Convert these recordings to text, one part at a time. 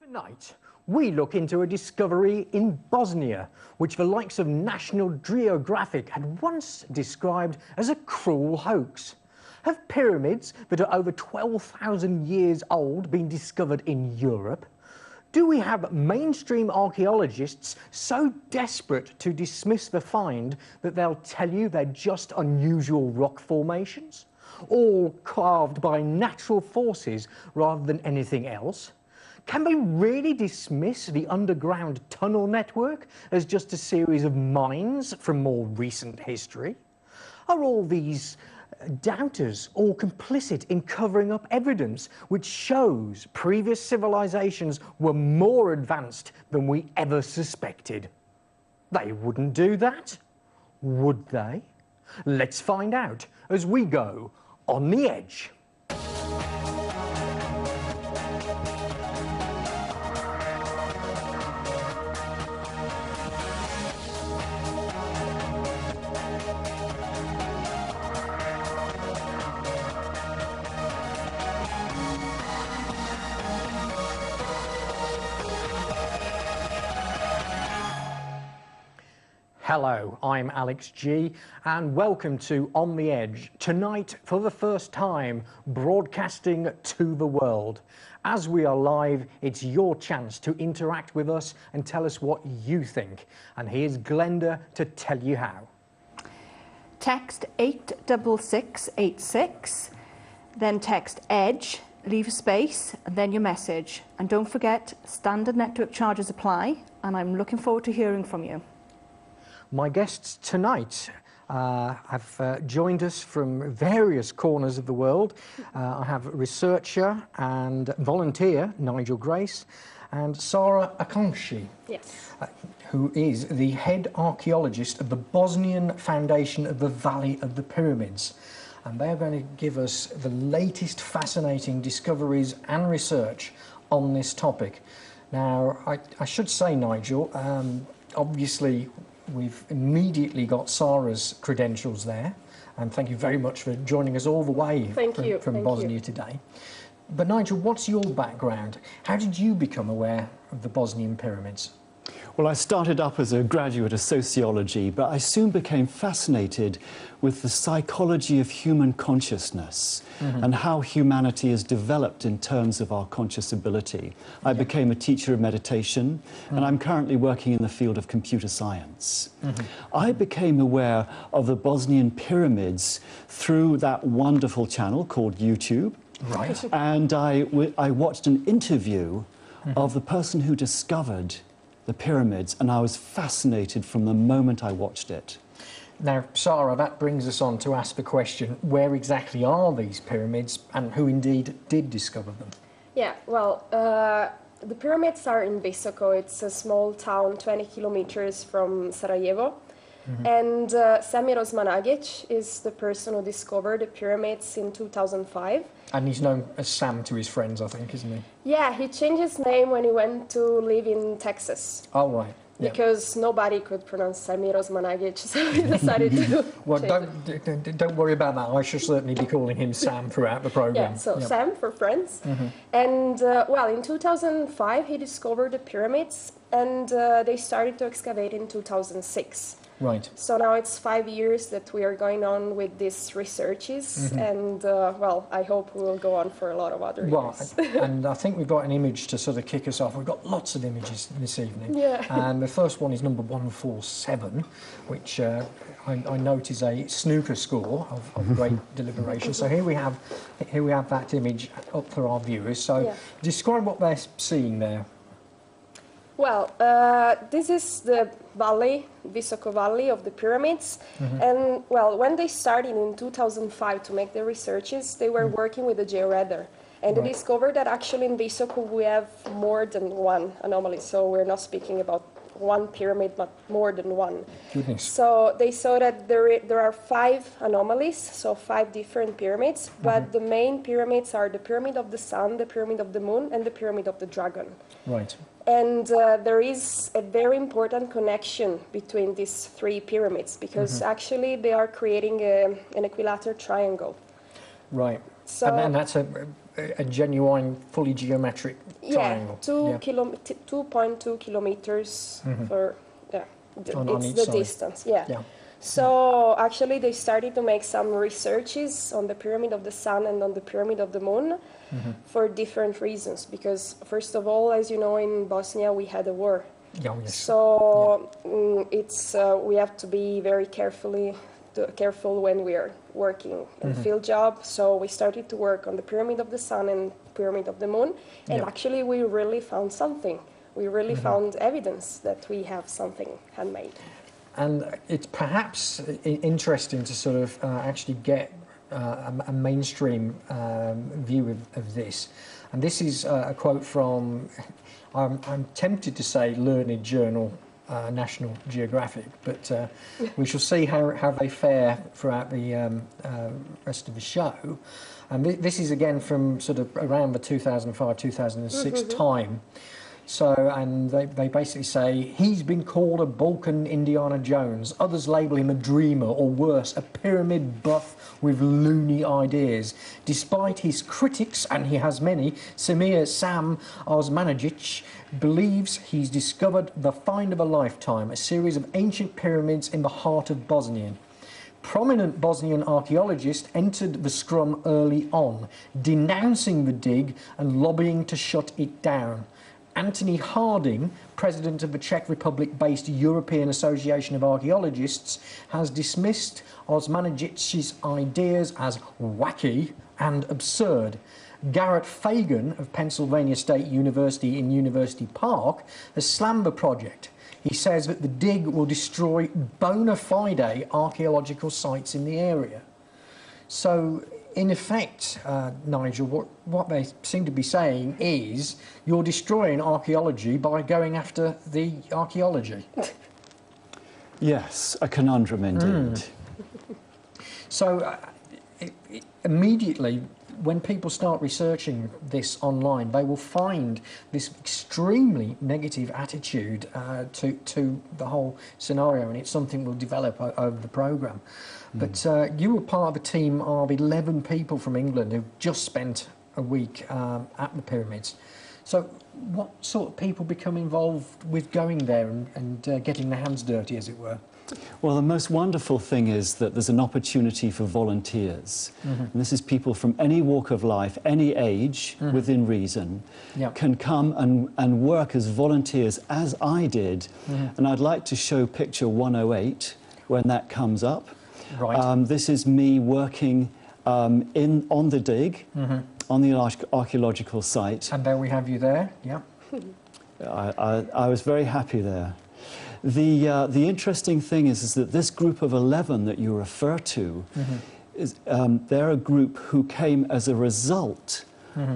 Tonight, we look into a discovery in Bosnia, which the likes of National Geographic had once described as a cruel hoax. Have pyramids that are over 12,000 years old been discovered in Europe? Do we have mainstream archaeologists so desperate to dismiss the find that they'll tell you they're just unusual rock formations? All carved by natural forces rather than anything else? Can we really dismiss the underground tunnel network as just a series of mines from more recent history? Are all these doubters all complicit in covering up evidence which shows previous civilizations were more advanced than we ever suspected? They wouldn't do that, would they? Let's find out as we go on the edge. Hello, I'm Alex G and welcome to On the Edge. Tonight, for the first time, broadcasting to the world. As we are live, it's your chance to interact with us and tell us what you think. And here's Glenda to tell you how. Text 86686, then text EDGE, leave a space, and then your message. And don't forget, standard network charges apply, and I'm looking forward to hearing from you. My guests tonight have joined us from various corners of the world. I have researcher and volunteer Nigel Grace and Sara Acconci, yes, who is the head archaeologist of the Bosnian Foundation of the Valley of the Pyramids. And they're going to give us the latest fascinating discoveries and research on this topic. Now, I should say, Nigel, obviously, we've immediately got Sara's credentials there, and thank you very much for joining us all the way from Bosnia today. But Nigel, what's your background? How did you become aware of the Bosnian pyramids? Well, I started up as a graduate of sociology, but I soon became fascinated with the psychology of human consciousness and how humanity is developed in terms of our conscious ability. I became a teacher of meditation, and I'm currently working in the field of computer science. I became aware of the Bosnian pyramids through that wonderful channel called YouTube. Right. And I watched an interview of the person who discovered the pyramids, and I was fascinated from the moment I watched it. Now, Sara, that brings us on to ask the question, where exactly are these pyramids and who indeed did discover them? Yeah, well, the pyramids are in Visoko. It's a small town 20 kilometers from Sarajevo. And Semir Osmanagic is the person who discovered the pyramids in 2005. And he's known as Sam to his friends, I think, isn't he? Yeah, he changed his name when he went to live in Texas. Oh, right. Yeah. Because nobody could pronounce Semir Osmanagic, so he decided to Well, don't worry about that. I shall certainly be calling him Sam throughout the programme. Yeah, so Sam for friends. And, well, in 2005, he discovered the pyramids, and they started to excavate in 2006. Right. So now it's 5 years that we are going on with these researches, and well, I hope we will go on for a lot of other years. And I think we've got an image to sort of kick us off. We've got lots of images this evening. Yeah. And the first one is number 147, which I note is a snooker score of great deliberation. So here we have that image up for our viewers. So describe what they're seeing there. Well, this is the valley, Visoko Valley of the pyramids. And, well, when they started in 2005 to make the researches, they were working with the georadar. And they discovered that actually in Visoko we have more than one anomaly. So we're not speaking about one pyramid, but more than one. Goodness. So they saw that there are 5 anomalies, so 5 different pyramids. But the main pyramids are the Pyramid of the Sun, the Pyramid of the Moon, and the Pyramid of the Dragon. Right. And there is a very important connection between these 3 pyramids, because actually they are creating an equilateral triangle. Right. So, and that's a genuine, fully geometric triangle. 2.2 kilometers for on it's each the side. distance. So actually, they started to make some researches on the Pyramid of the Sun and on the Pyramid of the Moon for different reasons. Because first of all, as you know, in Bosnia we had a war. So it's we have to be very careful when we are working in field job. So we started to work on the Pyramid of the Sun and Pyramid of the Moon, and actually we really found something. We really found evidence that we have something handmade. And it's perhaps interesting to sort of actually get a mainstream view of this. And this is a quote from, I'm tempted to say learned journal, National Geographic, but we shall see how they fare throughout the rest of the show. And this is again from sort of around the 2005-2006 time. So, and they basically say, he's been called a Balkan Indiana Jones. Others label him a dreamer, or worse, a pyramid buff with loony ideas. Despite his critics, and he has many, Sam Osmanagic believes he's discovered the find of a lifetime, a series of ancient pyramids in the heart of Bosnia. Prominent Bosnian archaeologists entered the scrum early on, denouncing the dig and lobbying to shut it down. Anthony Harding, president of the Czech Republic-based European Association of Archaeologists, has dismissed Osmanagic's ideas as wacky and absurd. Garrett Fagan of Pennsylvania State University in University Park has slammed the project. He says that the dig will destroy bona fide archaeological sites in the area. So, in effect, Nigel, what they seem to be saying is you're destroying archaeology by going after the archaeology. Yes, a conundrum indeed. So immediately, when people start researching this online, they will find this extremely negative attitude to the whole scenario, and it's something we'll develop over the programme. But you were part of a team of 11 people from England who've just spent a week at the pyramids. So what sort of people become involved with going there and getting their hands dirty, as it were? Well, the most wonderful thing is that there's an opportunity for volunteers. And this is people from any walk of life, any age, within reason, can come and work as volunteers, as I did. And I'd like to show picture 108 when that comes up. Right. This is me working on the dig, on the archaeological site. And there we have you there, yeah. I was very happy there. The interesting thing is that this group of 11 that you refer to, is, they're a group who came as a result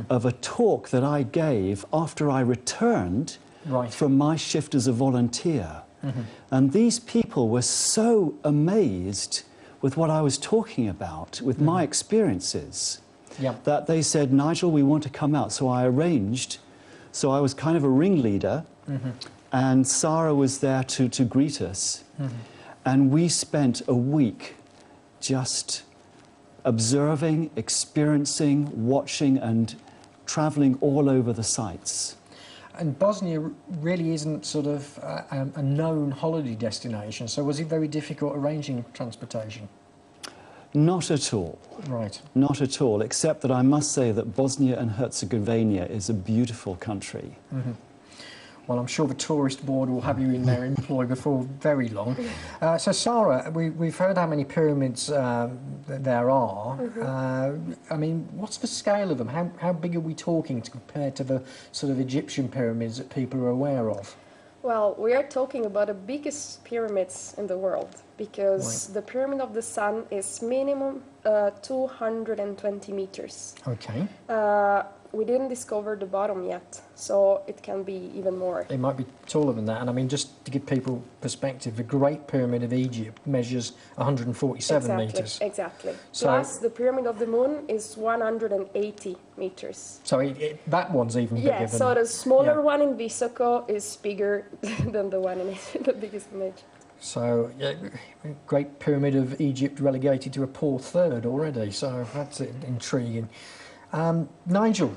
of a talk that I gave after I returned from my shift as a volunteer. And these people were so amazed with what I was talking about, with my experiences, that they said, Nigel, we want to come out. So I arranged, so I was kind of a ringleader, and Sara was there to greet us. And we spent a week just observing, experiencing, watching, and travelling all over the sites. And Bosnia really isn't sort of a known holiday destination, so was it very difficult arranging transportation? Not at all. Right. Not at all, except that I must say that Bosnia and Herzegovina is a beautiful country. Well, I'm sure the tourist board will have you in their employ before very long. So, Sara, we've heard how many pyramids there are. I mean, what's the scale of them? How big are we talking compared to the sort of Egyptian pyramids that people are aware of? Well, we are talking about the biggest pyramids in the world, because the Pyramid of the Sun is minimum 220 meters. Okay. We didn't discover the bottom yet, so it can be even more. It might be taller than that. And I mean, just to give people perspective, the Great Pyramid of Egypt measures 147 metres. Exactly. So plus, the Pyramid of the Moon is 180 metres. So that one's even bigger than... Yeah, so the smaller one in Visoko is bigger than the one in the biggest in Egypt. So, Great Pyramid of Egypt relegated to a poor third already, so that's intriguing. Nigel,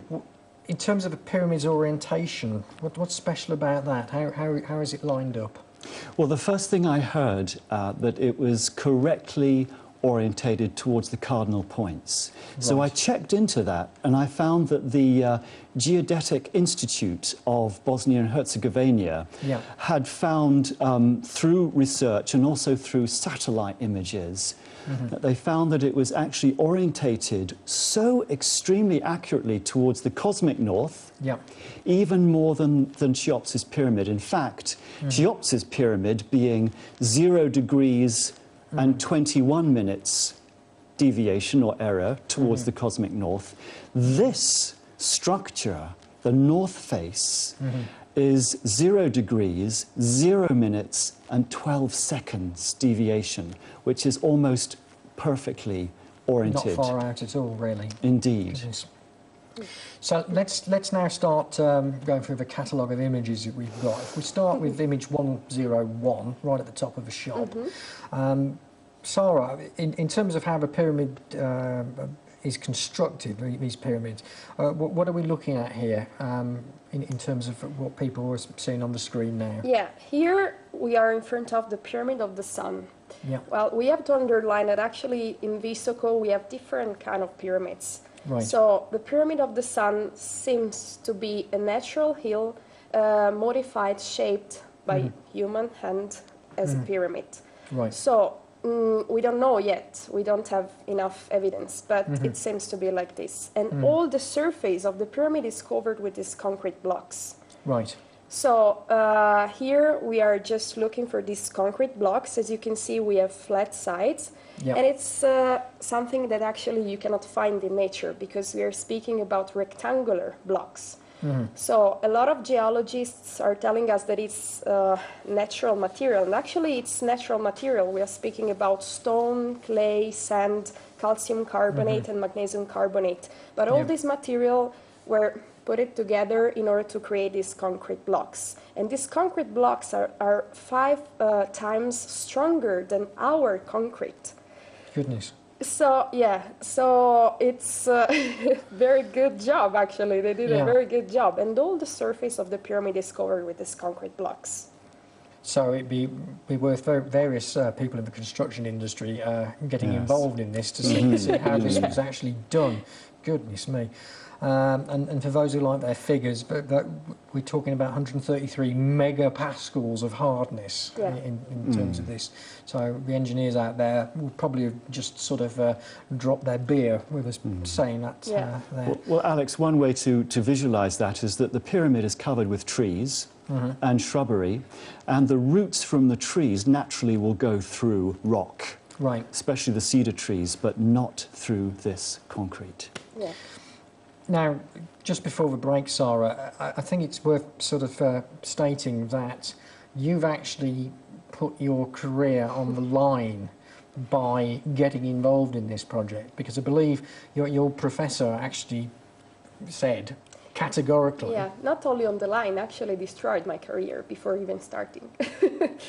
in terms of a pyramid's orientation, what's special about that? How is it lined up? Well, the first thing I heard, that it was correctly orientated towards the cardinal points. Right. So I checked into that, and I found that the Geodetic Institute of Bosnia and Herzegovina had found, through research and also through satellite images, that they found that it was actually orientated so extremely accurately towards the cosmic north, even more than Cheops's pyramid. In fact, Cheops's pyramid being 0 degrees and 21 minutes deviation or error towards the cosmic north. This structure, the north face, is 0 degrees, 0 minutes and 12 seconds deviation, which is almost perfectly oriented. Not far out at all, really. Indeed. Goodness. So let's now start going through the catalogue of images that we've got. If we start with image 101, right at the top of the shot. Sara, in terms of how the pyramid is constructed, these pyramids, what are we looking at here in terms of what people are seeing on the screen now? Yeah, here we are in front of the Pyramid of the Sun. Yeah. Well, we have to underline that actually in Visoko we have different kind of pyramids. Right. So the Pyramid of the Sun seems to be a natural hill modified, shaped by human hand as a pyramid. Right. So we don't know yet. We don't have enough evidence, but it seems to be like this. And all the surface of the pyramid is covered with these concrete blocks. Right. So here we are just looking for these concrete blocks. As you can see, we have flat sides. Yep. And it's something that actually you cannot find in nature because we are speaking about rectangular blocks. So a lot of geologists are telling us that it's natural material. And actually it's natural material. We are speaking about stone, clay, sand, calcium carbonate and magnesium carbonate. But all this material were put it together in order to create these concrete blocks. And these concrete blocks are 5 times stronger than our concrete. Goodness. So, yeah, so it's a very good job, actually. They did a very good job. And all the surface of the pyramid is covered with these concrete blocks. So it'd be worth various people in the construction industry getting involved in this to see how this was actually done. Goodness me. And for those who like their figures, we're talking about 133 megapascals of hardness in terms of this. So the engineers out there will probably have just sort of dropped their beer with us saying that there. Well, Alex, one way to visualise that is that the pyramid is covered with trees and shrubbery, and the roots from the trees naturally will go through rock. Right. Especially the cedar trees, but not through this concrete. Yeah. Now, just before the break, Sara, I think it's worth sort of stating that you've actually put your career on the line by getting involved in this project, because I believe your professor actually said categorically... Yeah, not only on the line, actually destroyed my career before even starting.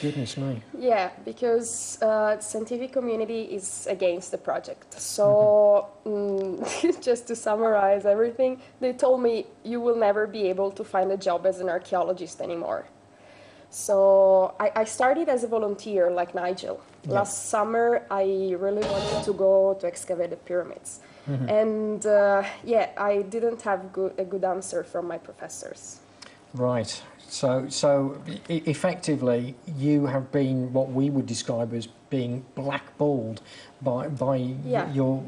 Goodness me. Yeah, because the scientific community is against the project. So, just to summarize everything, they told me you will never be able to find a job as an archaeologist anymore. So, I started as a volunteer like Nigel. Yeah. Last summer, I really wanted to go to excavate the pyramids. And I didn't have a good answer from my professors. Right. So effectively, you have been what we would describe as being blackballed by your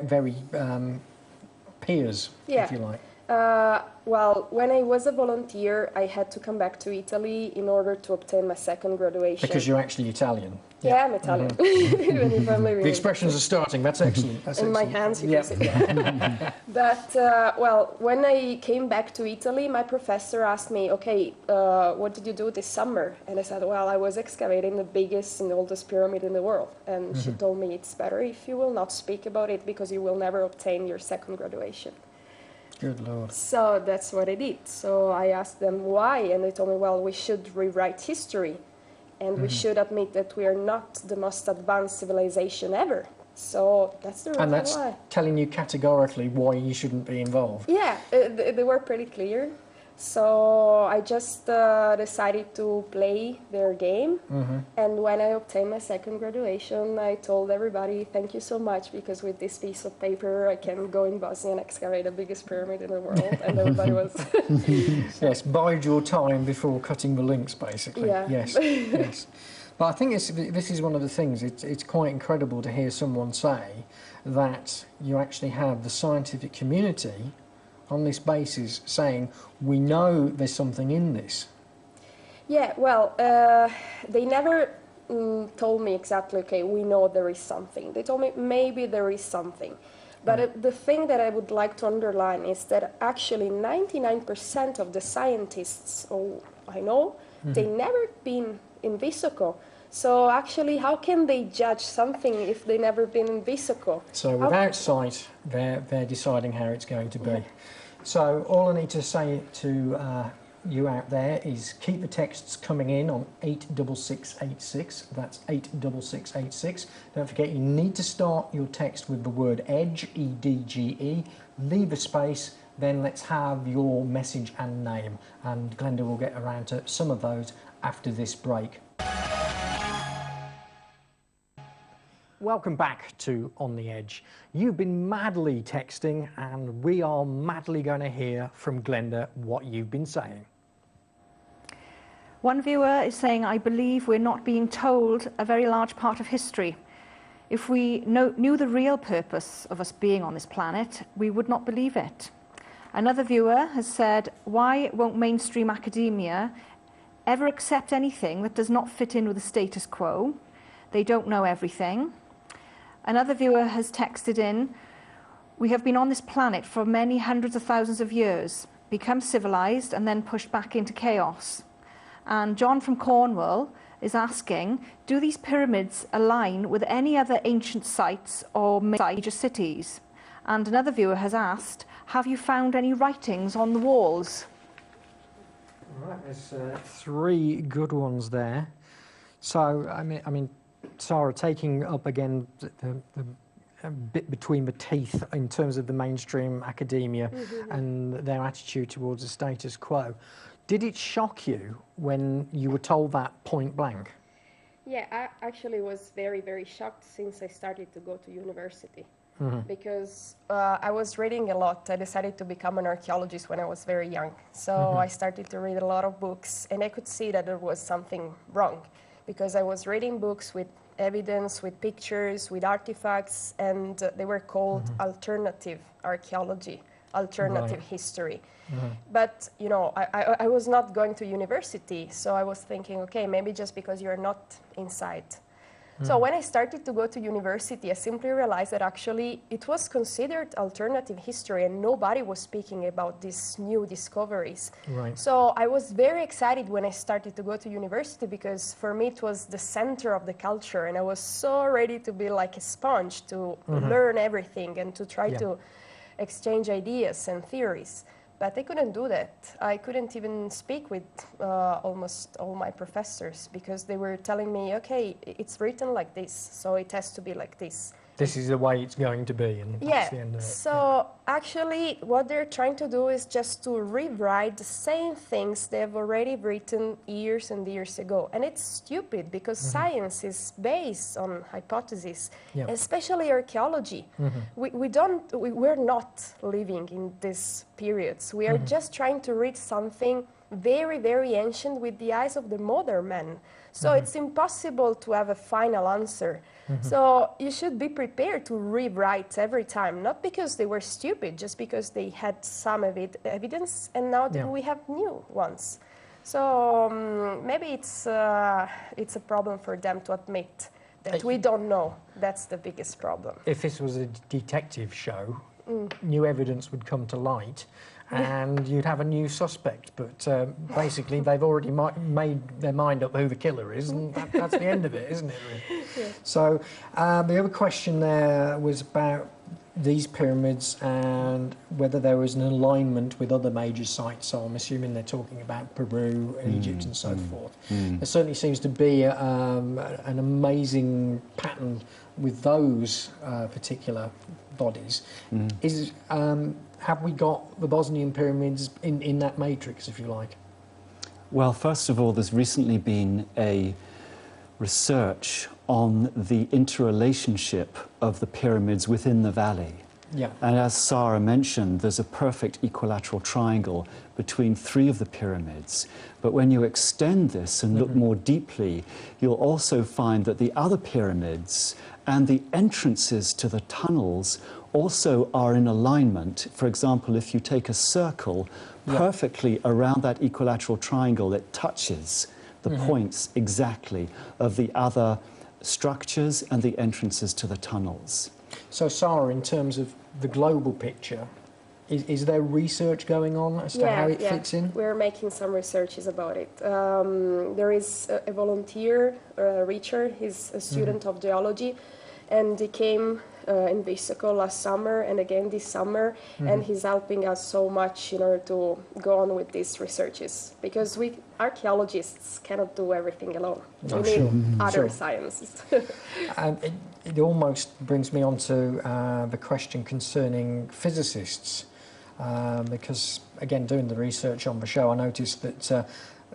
very peers, if you like. Well, when I was a volunteer, I had to come back to Italy in order to obtain my second graduation. Because you're actually Italian. Yeah, I'm Italian. Even if I'm living the expressions are starting. That's excellent. That's in excellent. my hands, you can see. But, well, when I came back to Italy, my professor asked me, okay, what did you do this summer? And I said, well, I was excavating the biggest and oldest pyramid in the world. And she told me, it's better if you will not speak about it because you will never obtain your second graduation. Good Lord. So that's what I did. So I asked them why, and they told me, well, we should rewrite history, and we should admit that we are not the most advanced civilization ever. So that's the reason And that's why. telling you categorically why you shouldn't be involved. Yeah, they were pretty clear. So I just decided to play their game. And when I obtained my second graduation, I told everybody, thank you so much, because with this piece of paper, I can go in Bosnia and excavate the biggest pyramid in the world. And everybody was... Yes, bide your time before cutting the links, basically. Yeah. Yes, yes. But I think this is one of the things, it's quite incredible to hear someone say that you actually have the scientific community on this basis saying, we know there's something in this. Yeah, well, they never told me exactly, okay, we know there is something. They told me maybe there is something. But the thing that I would like to underline is that actually 99% of the scientists I know, they never been in Visoko. So actually, how can they judge something if they never been in Visoko? So without sight, they're deciding how it's going to be. Yeah. So all I need to say to you out there is keep the texts coming in on 86686. That's 86686. Don't forget, you need to start your text with the word edge, E-D-G-E. Leave a space, then let's have your message and name. And Glenda will get around to some of those after this break. Welcome back to On the Edge. You've been madly texting, and we are madly going to hear from Glenda what you've been saying. One viewer is saying, I believe we're not being told a very large part of history. If we knew the real purpose of us being on this planet, we would not believe it. Another viewer has said, why won't mainstream academia ever accept anything that does not fit in with the status quo? They don't know everything. Another viewer has texted in, we have been on this planet for many hundreds of thousands of years, become civilized and then pushed back into chaos. And John from Cornwall is asking, do these pyramids align with any other ancient sites or major cities? And another viewer has asked, have you found any writings on the walls? Right, there's three good ones there. So, I mean, Sara, taking up again the bit between the teeth in terms of the mainstream academia and their attitude towards the status quo. Did it shock you when you were told that point blank? Yeah, I actually was very, very shocked since I started to go to university. Because I was reading a lot. I decided to become an archaeologist when I was very young. So I started to read a lot of books, and I could see that there was something wrong, because I was reading books with evidence, with pictures, with artifacts, and they were called alternative archaeology, alternative history. But, you know, I was not going to university, so I was thinking, okay, maybe just because you're not inside. So when I started to go to university, I simply realized that actually it was considered alternative history and nobody was speaking about these new discoveries. Right. So I was very excited when I started to go to university, because for me it was the center of the culture and I was so ready to be like a sponge to learn everything and to try to exchange ideas and theories. But I couldn't do that. I couldn't even speak with almost all my professors, because they were telling me, okay, it's written like this, so it has to be like this. This is the way it's going to be, and that's the end of it. So actually what they're trying to do is just to rewrite the same things they've already written years and years ago. And it's stupid, because science is based on hypotheses, especially archaeology. We're not living in these periods. We are just trying to read something very, very ancient with the eyes of the modern man. So it's impossible to have a final answer. So you should be prepared to rewrite every time, not because they were stupid, just because they had some evidence and now we have new ones. So maybe it's a problem for them to admit that we don't know. That's the biggest problem. If this was a detective show, new evidence would come to light and you'd have a new suspect. But basically, they've already made their mind up who the killer is, and that's the end of it, isn't it? Really? So the other question there was about these pyramids and whether there was an alignment with other major sites. So I'm assuming they're talking about Peru, Egypt and so forth. There certainly seems to be an amazing pattern with those particular bodies. Have we got the Bosnian pyramids in that matrix, if you like? Well, first of all, there's recently been a research on the interrelationship of the pyramids within the valley. Yeah. And as Sara mentioned, there's a perfect equilateral triangle between 3 of the pyramids. But when you extend this and look more deeply, you'll also find that the other pyramids and the entrances to the tunnels also are in alignment. For example, if you take a circle perfectly around that equilateral triangle, it touches the points exactly of the other structures and the entrances to the tunnels. So, Sara, in terms of the global picture, is there research going on as to how it fits in? We're making some researches about it. There is a volunteer, Richard, he's a student of geology, and he came in Visoko last summer and again this summer, and he's helping us so much in order to go on with these researches, because we archaeologists cannot do everything alone. We need other sciences. And it almost brings me on to the question concerning physicists, because again, doing the research on the show, I noticed that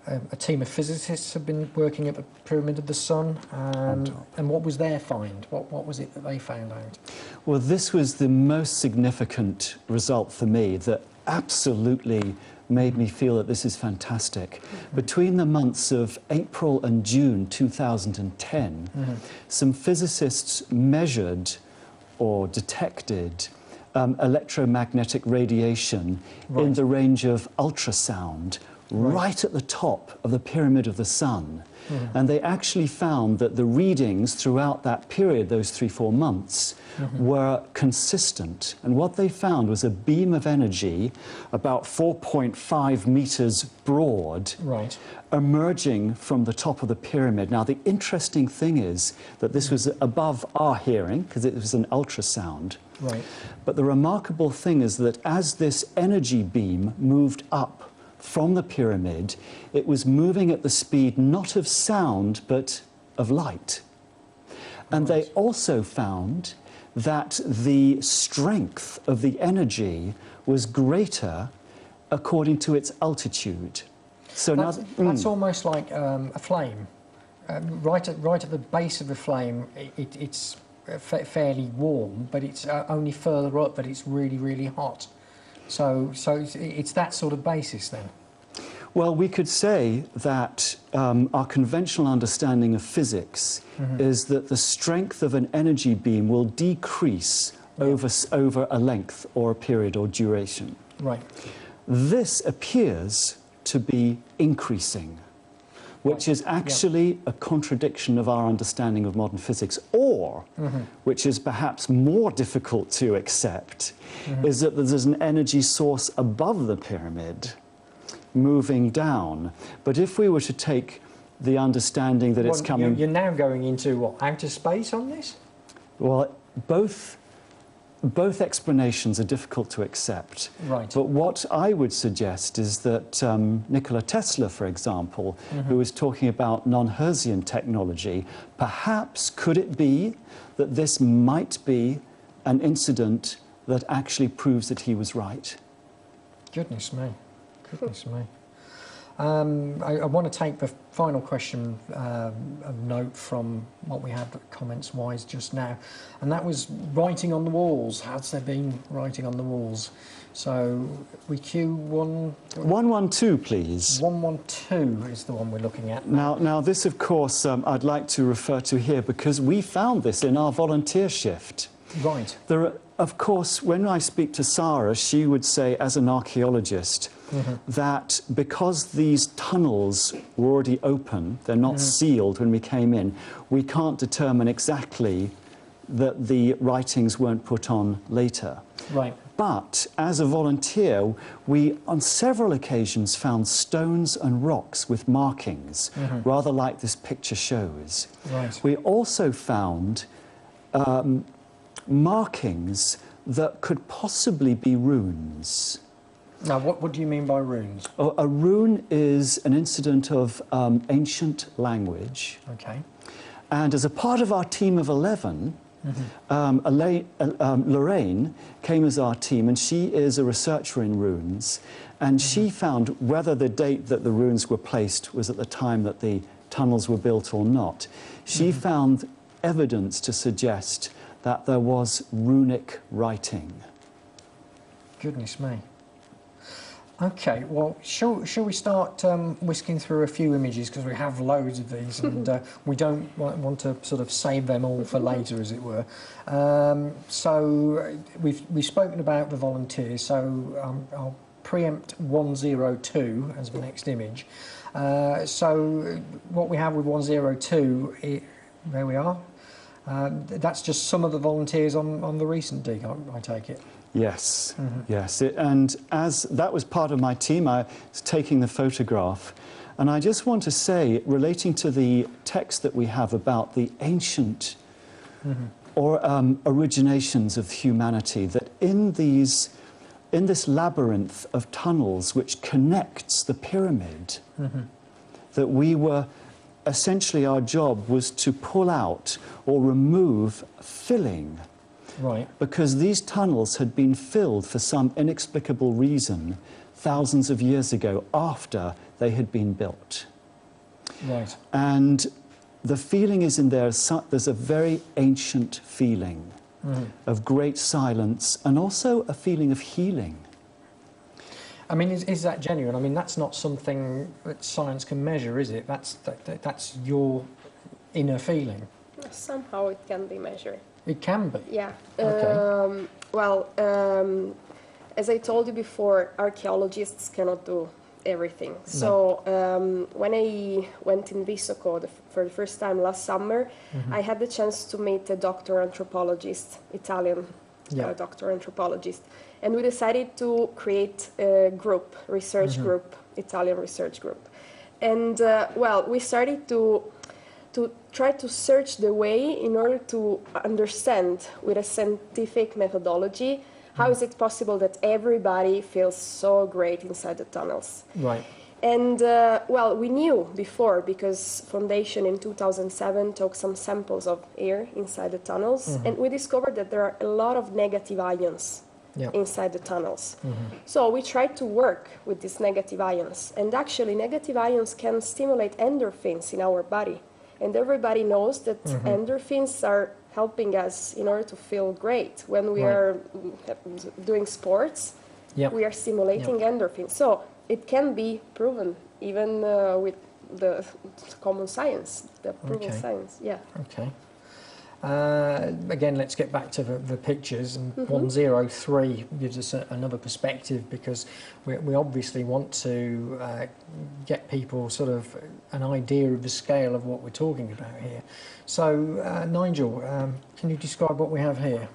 a team of physicists have been working at the Pyramid of the Sun, and what was their find? What was it that they found out? Well, this was the most significant result for me that absolutely made me feel that this is fantastic. Between the months of April and June 2010, some physicists measured or detected electromagnetic radiation in the range of ultrasound right at the top of the Pyramid of the Sun. And they actually found that the readings throughout that period, those 3-4 months, were consistent. And what they found was a beam of energy about 4.5 meters broad, emerging from the top of the pyramid. Now, the interesting thing is that this was above our hearing, because it was an ultrasound. But the remarkable thing is that as this energy beam moved up from the pyramid, it was moving at the speed not of sound, but of light. And they also found that the strength of the energy was greater according to its altitude. So that's almost like a flame. Right at the base of the flame, it's fairly warm, but it's only further up that it's really, really hot. So it's that sort of basis then? Well, we could say that our conventional understanding of physics is that the strength of an energy beam will decrease over a length or a period or duration. This appears to be increasing, which is actually a contradiction of our understanding of modern physics, or, which is perhaps more difficult to accept, is that there's an energy source above the pyramid moving down. But if we were to take the understanding that it's coming... You're now going into, what, outer space on this? Well, both explanations are difficult to accept. But what I would suggest is that Nikola Tesla, for example, who was talking about non-Hertzian technology, perhaps could it be that this might be an incident that actually proves that he was right? Goodness me. Goodness me. I want to take the final question of note from what we had comments-wise just now, and that was writing on the walls. Has there been writing on the walls? So we cue 112, please. 112 is the one we're looking at. Now this, of course, I'd like to refer to here because we found this in our volunteer shift. There are, of course, when I speak to Sara, she would say, as an archaeologist, that because these tunnels were already open, they're not sealed when we came in, we can't determine exactly that the writings weren't put on later. But as a volunteer, we on several occasions found stones and rocks with markings, rather like this picture shows. We also found markings that could possibly be runes. Now, what do you mean by runes? A rune is an incident of ancient language. Okay. And as a part of our team of 11, Lorraine came as our team, and she is a researcher in runes. And she found whether the date that the runes were placed was at the time that the tunnels were built or not. She found evidence to suggest that there was runic writing. Goodness me. Okay, well, shall we start whisking through a few images, because we have loads of these, and we don't want to sort of save them all for later, as it were. So we've spoken about the volunteers, so I'll preempt 102 as the next image. So what we have with 102, there we are. That's just some of the volunteers on the recent dig, I take it. Yes, yes. And as that was part of my team, I was taking the photograph. And I just want to say, relating to the text that we have about the ancient or originations of humanity, that in this labyrinth of tunnels which connects the pyramid, that we were, essentially our job was to pull out or remove filling. Right. Because these tunnels had been filled for some inexplicable reason thousands of years ago after they had been built. Right. And the feeling is in there, there's a very ancient feeling of great silence and also a feeling of healing. I mean, is that genuine? I mean, that's not something that science can measure, is it? That's your inner feeling. Somehow it can be measured. It can be. Yeah. Okay. As I told you before, archaeologists cannot do everything. So when I went in Visoko for the first time last summer, I had the chance to meet a doctor anthropologist, Italian doctor anthropologist, and we decided to create a group, research group, Italian research group, and we started to try to search the way in order to understand with a scientific methodology how is it possible that everybody feels so great inside the tunnels. Right. And we knew before, because Foundation in 2007 took some samples of air inside the tunnels, and we discovered that there are a lot of negative ions inside the tunnels. So we tried to work with these negative ions, and actually negative ions can stimulate endorphins in our body. And everybody knows that endorphins are helping us in order to feel great. When we are doing sports, we are stimulating endorphins. So it can be proven, even with the common science, the proven science. Yeah. Okay. Again, let's get back to the pictures. And 103 gives us another perspective, because we obviously want to get people sort of an idea of the scale of what we're talking about here. So, Nigel, can you describe what we have here?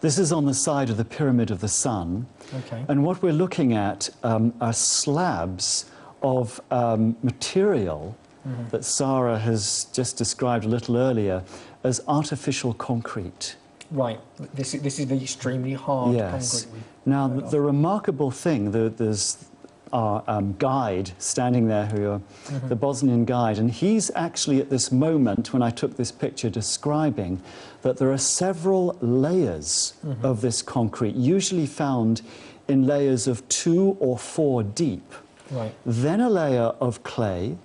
This is on the side of the Pyramid of the Sun. Okay. And what we're looking at are slabs of material that Sara has just described a little earlier as artificial concrete. Right. This is the extremely hard concrete. Now, the remarkable thing, there's our guide standing there, the Bosnian guide, and he's actually at this moment, when I took this picture, describing that there are several layers of this concrete, usually found in layers of 2 or 4 deep. Right. Then a layer of clay,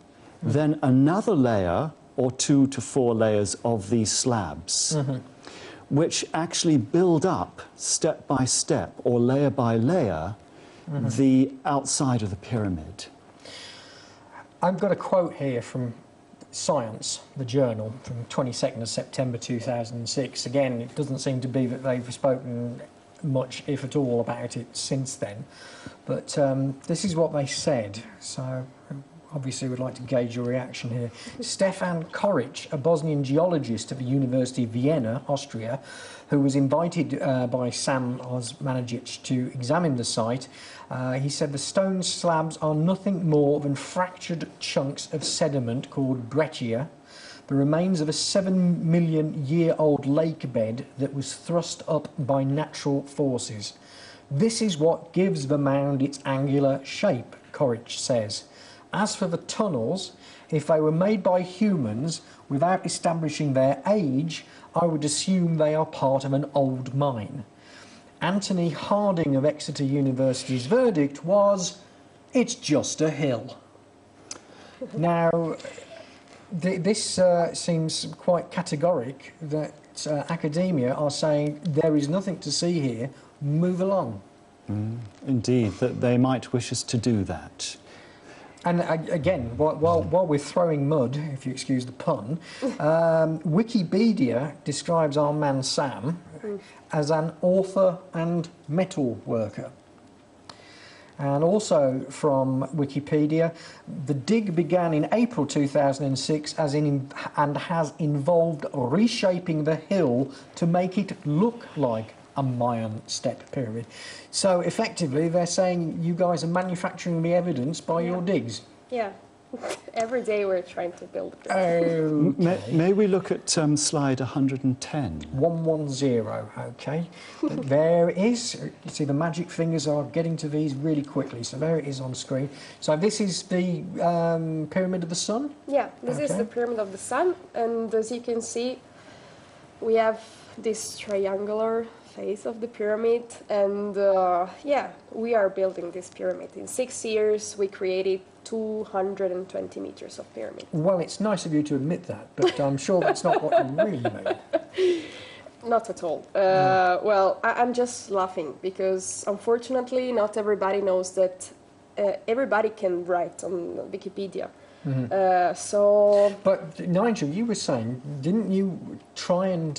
then another layer or 2 to 4 layers of these slabs, which actually build up step by step or layer by layer the outside of the pyramid. I've got a quote here from Science, the journal, from 22nd of September 2006. Again, it doesn't seem to be that they've spoken much, if at all, about it since then. But this is what they said. So obviously we'd like to gauge your reaction here. Stefan Koric, a Bosnian geologist at the University of Vienna, Austria, who was invited by Sam Osmanagic to examine the site, he said the stone slabs are nothing more than fractured chunks of sediment called breccia the remains of a 7-million-year-old lake bed that was thrust up by natural forces. This is what gives the mound its angular shape, Corrich says. As for the tunnels, if they were made by humans without establishing their age, I would assume they are part of an old mine. Anthony Harding of Exeter University's verdict was, it's just a hill. Now, this seems quite categoric that academia are saying there is nothing to see here, move along. Indeed, that they might wish us to do that. And again, while we're throwing mud, if you excuse the pun, Wikipedia describes our man Sam as an author and metal worker. And also from Wikipedia, the dig began in April 2006 and has involved reshaping the hill to make it look like a Mayan step pyramid. So effectively they're saying you guys are manufacturing the evidence by your digs. Yeah. Every day we're trying to build a pyramid. May we look at slide 110? 110, okay. There it is. You see the magic fingers are getting to these really quickly. So there it is on screen. So this is the Pyramid of the Sun? Yeah, this is the Pyramid of the Sun. And as you can see, we have this triangular face of the pyramid, and yeah, we are building this pyramid. In 6 years we created 220 meters of pyramid. Well, it's nice of you to admit that, but I'm sure that's not what you really mean. Not at all. Well, I'm just laughing because unfortunately not everybody knows that everybody can write on Wikipedia. But Nigel, you were saying, didn't you try and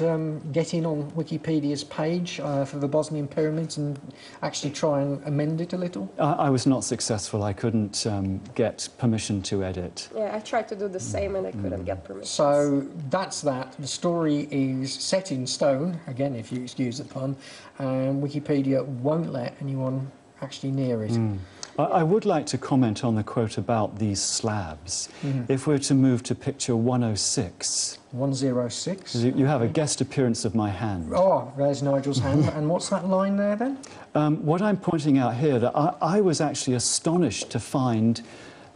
get in on Wikipedia's page for the Bosnian Pyramids and actually try and amend it a little? I was not successful. I couldn't get permission to edit. Yeah, I tried to do the same and I couldn't get permission. So that's that. The story is set in stone, again, if you excuse the pun, and Wikipedia won't let anyone actually near it. I would like to comment on the quote about these slabs. If we're to move to picture 106. 106. You have a guest appearance of my hand. Oh, there's Nigel's hand. And what's that line there then? What I'm pointing out here, that I was actually astonished to find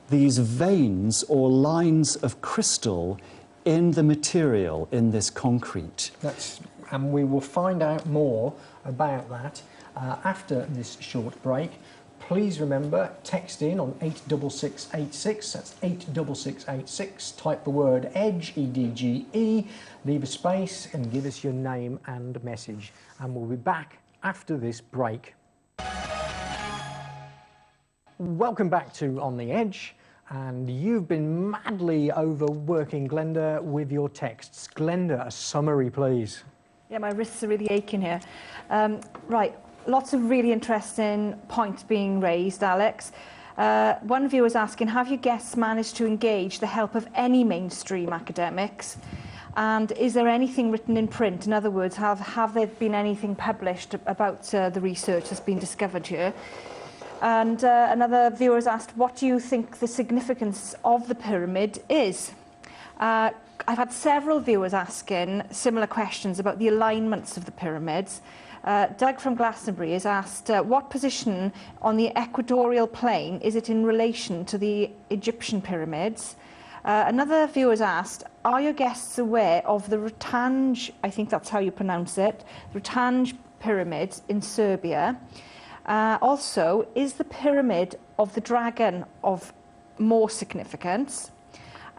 these veins or lines of crystal in the material, in this concrete. And we will find out more about that after this short break. Please remember, text in on 86686, that's 86686, type the word EDGE, E-D-G-E, leave a space and give us your name and message. And we'll be back after this break. Welcome back to On the Edge, and you've been madly overworking Glenda with your texts. Glenda, a summary, please. Yeah, my wrists are really aching here. Right. Lots of really interesting points being raised, Alex. One viewer is asking, have your guests managed to engage the help of any mainstream academics? And is there anything written in print? In other words, have there been anything published about the research that's been discovered here? And another viewer has asked, what do you think the significance of the pyramid is? I've had several viewers asking similar questions about the alignments of the pyramids. Doug from Glastonbury has asked, what position on the equatorial plane is it in relation to the Egyptian pyramids? Another viewer has asked, are your guests aware of the Rutanj, I think that's how you pronounce it, Rutanj pyramids in Serbia? Also, is the pyramid of the dragon of more significance?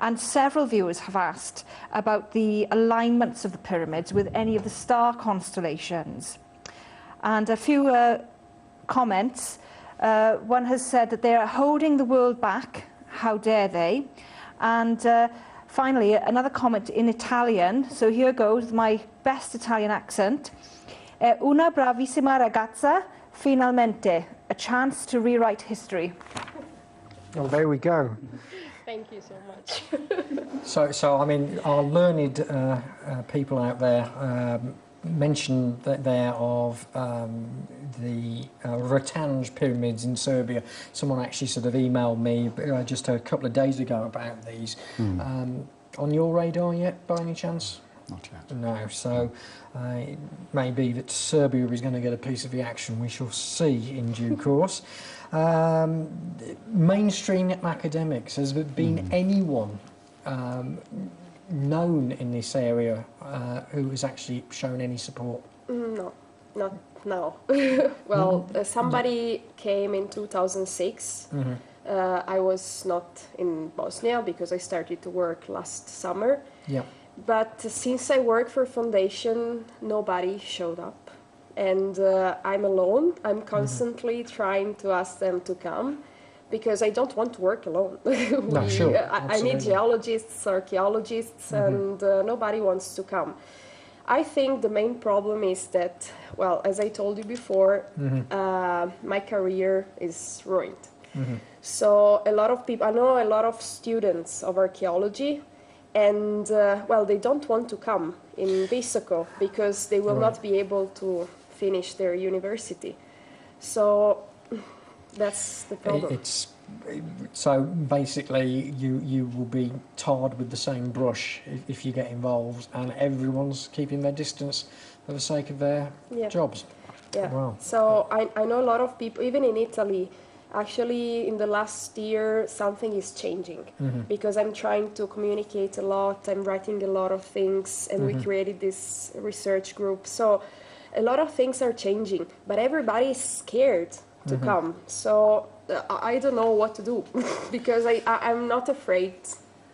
And several viewers have asked about the alignments of the pyramids with any of the star constellations. And a few comments. One has said that they are holding the world back. How dare they? And finally, another comment in Italian. So here goes my best Italian accent. Una bravissima ragazza, finalmente. A chance to rewrite history. Oh, there we go. Thank you so much. So I mean, our learned people out there mentioned that there of the Rutanj pyramids in Serbia. Someone actually sort of emailed me just a couple of days ago about these. on your radar yet, by any chance? Not yet. No, so it may be that Serbia is going to get a piece of the action. We shall see in due course. Mainstream academics, has there been anyone known in this area who has actually shown any support? No, not now. Well, somebody came in 2006. I was not in Bosnia because I started to work last summer. Yeah. But since I work for foundation, nobody showed up. And I'm alone. I'm constantly trying to ask them to come because I don't want to work alone. No, sure. I need geologists, archaeologists, and nobody wants to come. I think the main problem is that, well, as I told you before, my career is ruined. So a lot of people, I know a lot of students of archaeology, and well, they don't want to come in Visoko because they will not be able to finish their university. So that's the problem. So basically, you will be tarred with the same brush if you get involved, and everyone's keeping their distance for the sake of their jobs. Yeah. Wow. So I know a lot of people, even in Italy. Actually, in the last year, something is changing because I'm trying to communicate a lot. I'm writing a lot of things, and we created this research group. So a lot of things are changing, but everybody is scared to come. So I don't know what to do because I'm not afraid.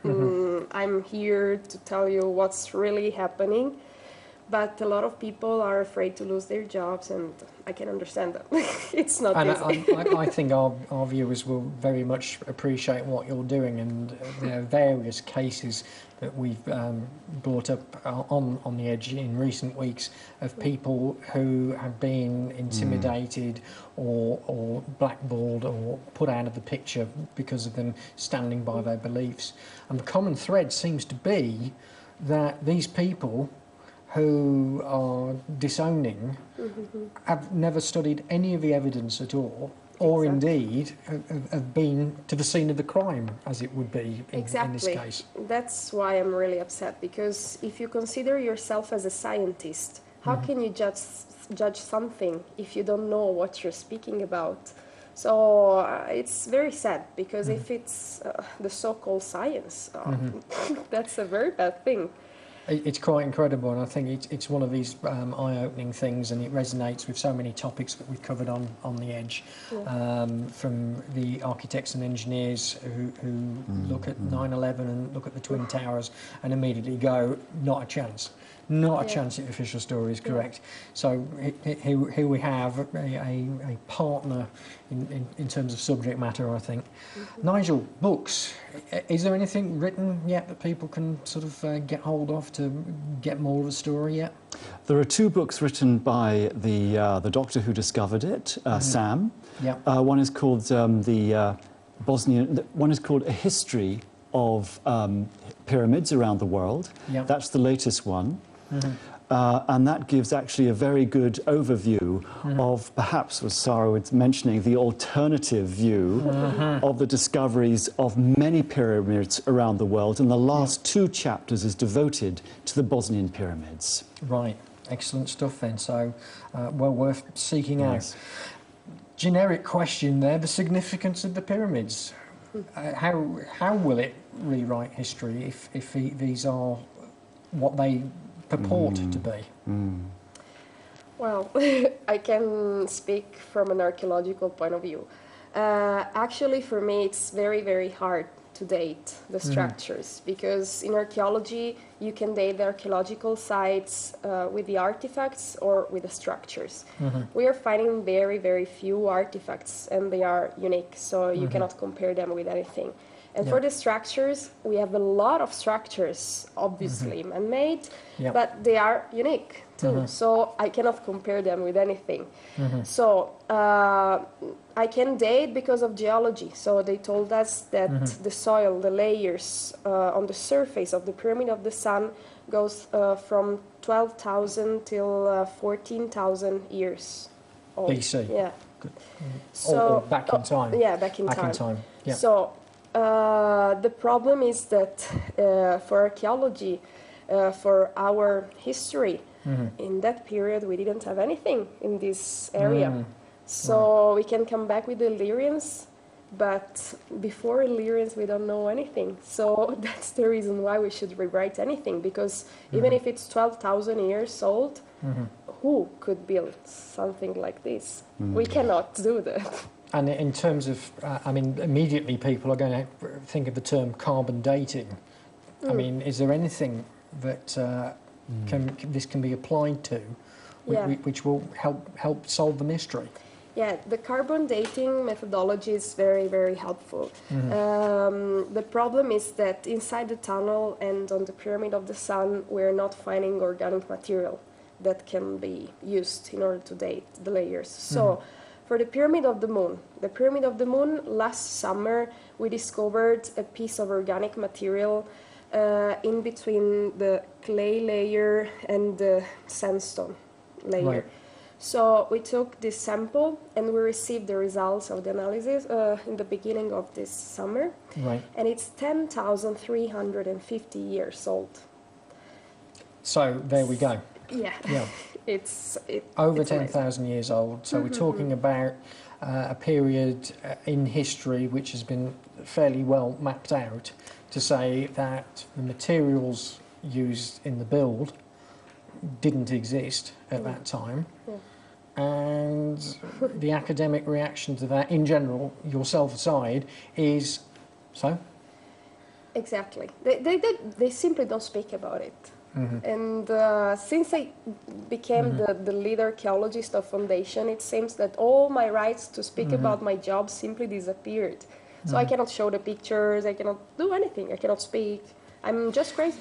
I'm here to tell you what's really happening. But a lot of people are afraid to lose their jobs, and I can understand that. It's not easy. I think our viewers will very much appreciate what you're doing, and there are various cases that we've brought up on the edge in recent weeks of people who have been intimidated or blackballed or put out of the picture because of them standing by their beliefs. And the common thread seems to be that these people who are disowning have never studied any of the evidence at all, or indeed have been to the scene of the crime, as it would be in this case. That's why I'm really upset, because if you consider yourself as a scientist, how can you judge something if you don't know what you're speaking about? So it's very sad, because if it's the so-called science, that's a very bad thing. It's quite incredible, and I think it's one of these eye-opening things, and it resonates with so many topics that we've covered on the edge, from the architects and engineers who look at 9/11 and look at the Twin Towers and immediately go, not a chance. Not a chance if the official story is correct. So here we have a partner in terms of subject matter, I think. Nigel, books. Is there anything written yet that people can sort of get hold of to get more of a story yet? There are two books written by the doctor who discovered it, Sam. One is called one is called A History of Pyramids Around the World. That's the latest one. And that gives actually a very good overview of, perhaps, as Sara was mentioning, the alternative view of the discoveries of many pyramids around the world. And the last two chapters is devoted to the Bosnian pyramids. Right, excellent stuff then. So, well worth seeking out. Generic question there, the significance of the pyramids. How will it rewrite history if these are what they purport to be? Well, I can speak from an archaeological point of view. Actually, for me, it's very, very hard to date the structures, because in archaeology, you can date the archaeological sites with the artifacts or with the structures. We are finding very, very few artifacts, and they are unique, so you cannot compare them with anything. And for the structures, we have a lot of structures, obviously man-made, but they are unique too. So I cannot compare them with anything. So I can date because of geology. So they told us that the soil, the layers on the surface of the Pyramid of the Sun goes from 12,000 till 14,000 years old. BC? Yeah. So, or back in time? Yeah, back in time. Yeah. So The problem is that for archaeology, for our history, in that period we didn't have anything in this area. So we can come back with the Illyrians, but before Illyrians we don't know anything. So that's the reason why we should rewrite anything, because even if it's 12,000 years old, who could build something like this? We cannot do that. And in terms of, I mean, immediately people are going to think of the term carbon dating. I mean, is there anything that this can be applied to, which will help solve the mystery? Yeah, the carbon dating methodology is very, very helpful. The problem is that inside the tunnel and on the Pyramid of the Sun, we're not finding organic material that can be used in order to date the layers. So, for the Pyramid of the Moon, last summer we discovered a piece of organic material in between the clay layer and the sandstone layer. Right. So we took this sample and we received the results of the analysis in the beginning of this summer. Right. And it's 10,350 years old. So there we go. Yeah. Yeah. It's over 10,000 years old. So we're talking about a period in history which has been fairly well mapped out to say that the materials used in the build didn't exist at that time. And the academic reaction to that, in general, yourself aside, is so? Exactly. They simply don't speak about it. And since I became the lead archaeologist of Foundation, it seems that all my rights to speak about my job simply disappeared. So I cannot show the pictures, I cannot do anything, I cannot speak. I'm just crazy.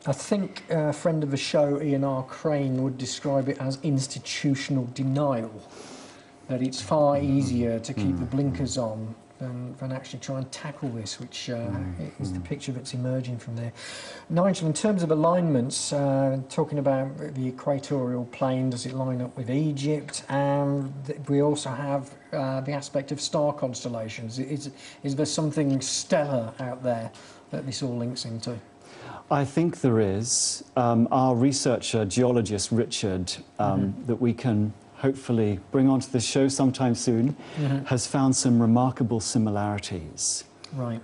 I think a friend of the show, Ian R. Crane, would describe it as institutional denial, that it's far easier to keep the blinkers on than actually try and tackle this, which is the picture that's emerging from there. Nigel, in terms of alignments, talking about the equatorial plane, does it line up with Egypt? And we also have the aspect of star constellations. Is there something stellar out there that this all links into? I think there is. Our researcher, geologist Richard, that we can hopefully bring onto the show sometime soon, has found some remarkable similarities. Right.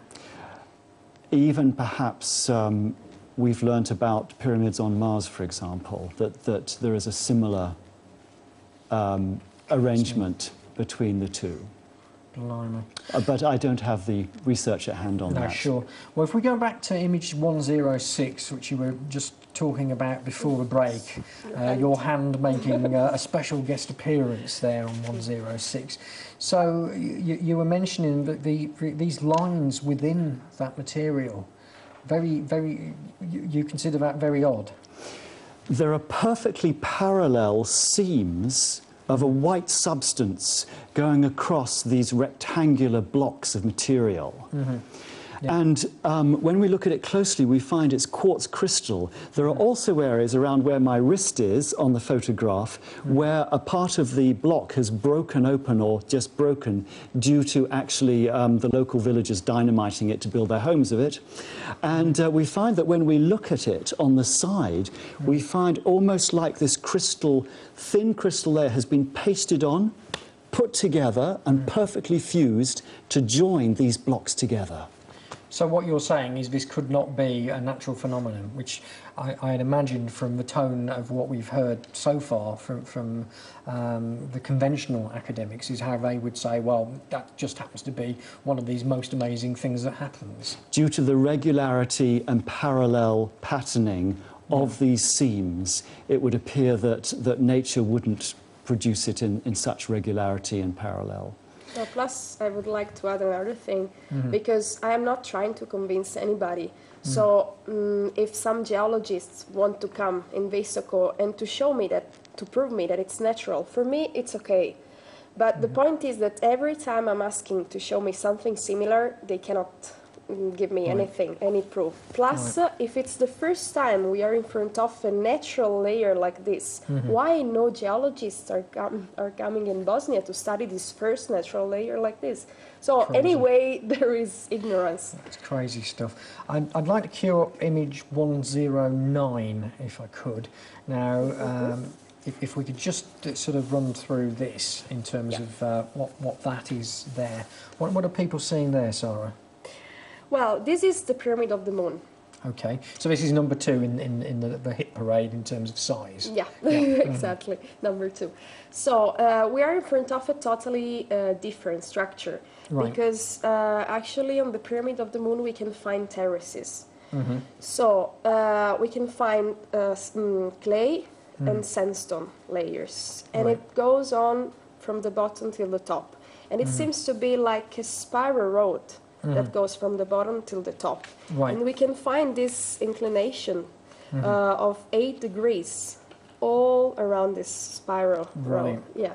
Even perhaps we've learnt about pyramids on Mars, for example, that there is a similar arrangement between the two. Blimey. But I don't have the research at hand on that. No, sure. Well, if we go back to image 106, which you were just talking about before the break, your hand making a special guest appearance there on 106. So you were mentioning that these lines within that material, you consider that very odd? There are perfectly parallel seams of a white substance going across these rectangular blocks of material. Yeah. And when we look at it closely, we find it's quartz crystal. There are also areas around where my wrist is on the photograph where a part of the block has broken open or just broken due to actually the local villagers dynamiting it to build their homes of it. And we find that when we look at it on the side, we find almost like this crystal, thin crystal layer has been pasted on, put together and perfectly fused to join these blocks together. So what you're saying is this could not be a natural phenomenon, which I had imagined from the tone of what we've heard so far from the conventional academics is how they would say, well, that just happens to be one of these most amazing things that happens. Due to the regularity and parallel patterning of these seams, it would appear that nature wouldn't produce it in such regularity and parallel. Plus, I would like to add another thing, because I am not trying to convince anybody. So, if some geologists want to come in Visoko and to show me that, to prove me that it's natural, for me it's okay. But the point is that every time I'm asking to show me something similar, they cannot give me anything, any proof. Plus, if it's the first time we are in front of a natural layer like this, why no geologists are coming in Bosnia to study this first natural layer like this? So anyway, there is ignorance. That's crazy stuff. I'd like to queue up image 109, if I could. Now, if we could just sort of run through this in terms of what that is there. What are people seeing there, Sara? Well, this is the Pyramid of the Moon. Okay, so this is number 2 in the hit parade in terms of size. Yeah, exactly, number 2. So we are in front of a totally different structure, because actually on the Pyramid of the Moon we can find terraces. So we can find clay and sandstone layers, and it goes on from the bottom till the top, and it seems to be like a spiral road that goes from the bottom till the top. And we can find this inclination of 8 degrees all around this spiral road. Yeah.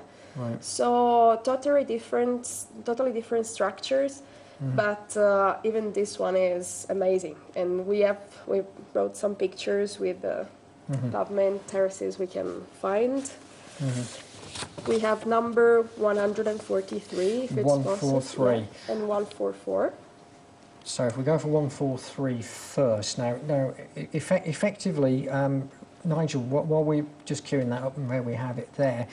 So totally different structures, but even this one is amazing. And we brought some pictures with the pavement terraces we can find. We have number 143, if it's 143. possible, and 144. So if we go for 143 first, now effectively, Nigel, while we're just queuing that up and where we have it there,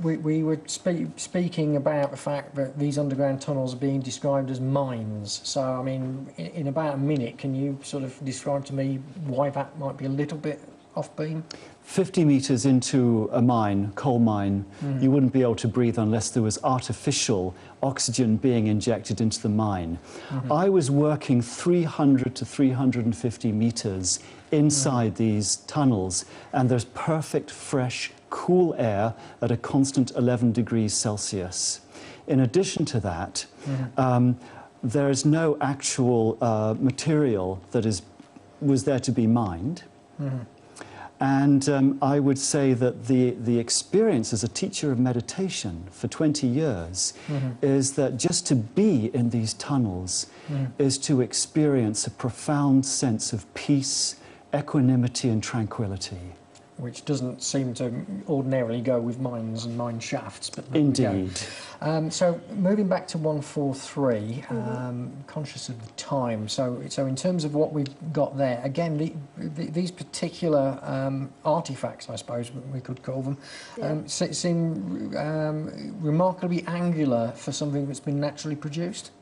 we were speaking about the fact that these underground tunnels are being described as mines. So, I mean, in about a minute, can you sort of describe to me why that might be a little bit off beam? 50 metres into a mine, coal mine, you wouldn't be able to breathe unless there was artificial oxygen being injected into the mine. I was working 300 to 350 metres inside these tunnels, and there's perfect, fresh, cool air at a constant 11 degrees Celsius. In addition to that, there is no actual material that was there to be mined. And I would say that the experience as a teacher of meditation for 20 years is that just to be in these tunnels is to experience a profound sense of peace, equanimity and tranquility. Which doesn't seem to ordinarily go with mines and mine shafts. But Indeed. So moving back to 143, conscious of the time. So in terms of what we've got there, again, these particular artifacts, I suppose we could call them, seem remarkably angular for something that's been naturally produced.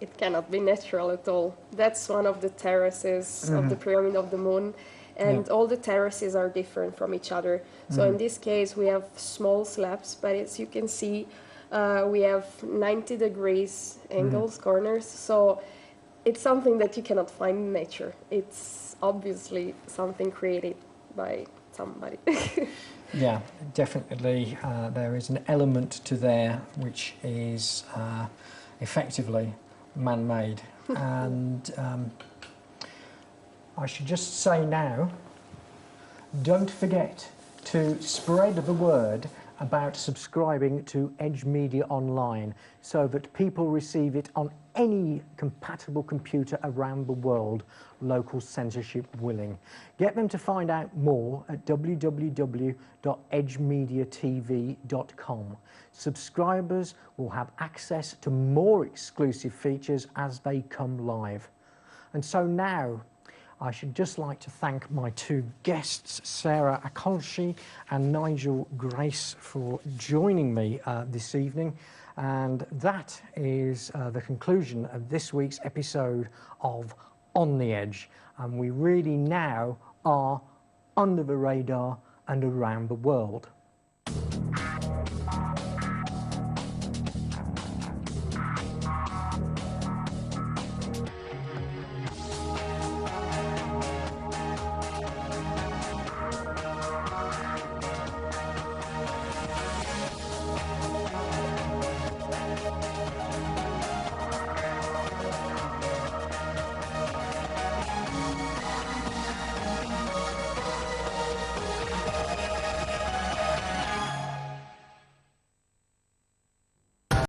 It cannot be natural at all. That's one of the terraces of the Pyramid of the Moon. And all the terraces are different from each other. So in this case, we have small slabs, but as you can see, we have 90 degrees angles, corners. So it's something that you cannot find in nature. It's obviously something created by somebody. Yeah, definitely. There is an element to there which is effectively man-made. And I should just say now, don't forget to spread the word about subscribing to Edge Media Online so that people receive it on any compatible computer around the world, local censorship willing. Get them to find out more at www.edgemediatv.com. Subscribers will have access to more exclusive features as they come live. And so now, I should just like to thank my 2 guests, Sara Acconci and Nigel Grace, for joining me this evening. And that is the conclusion of this week's episode of On the Edge. And we really now are under the radar and around the world.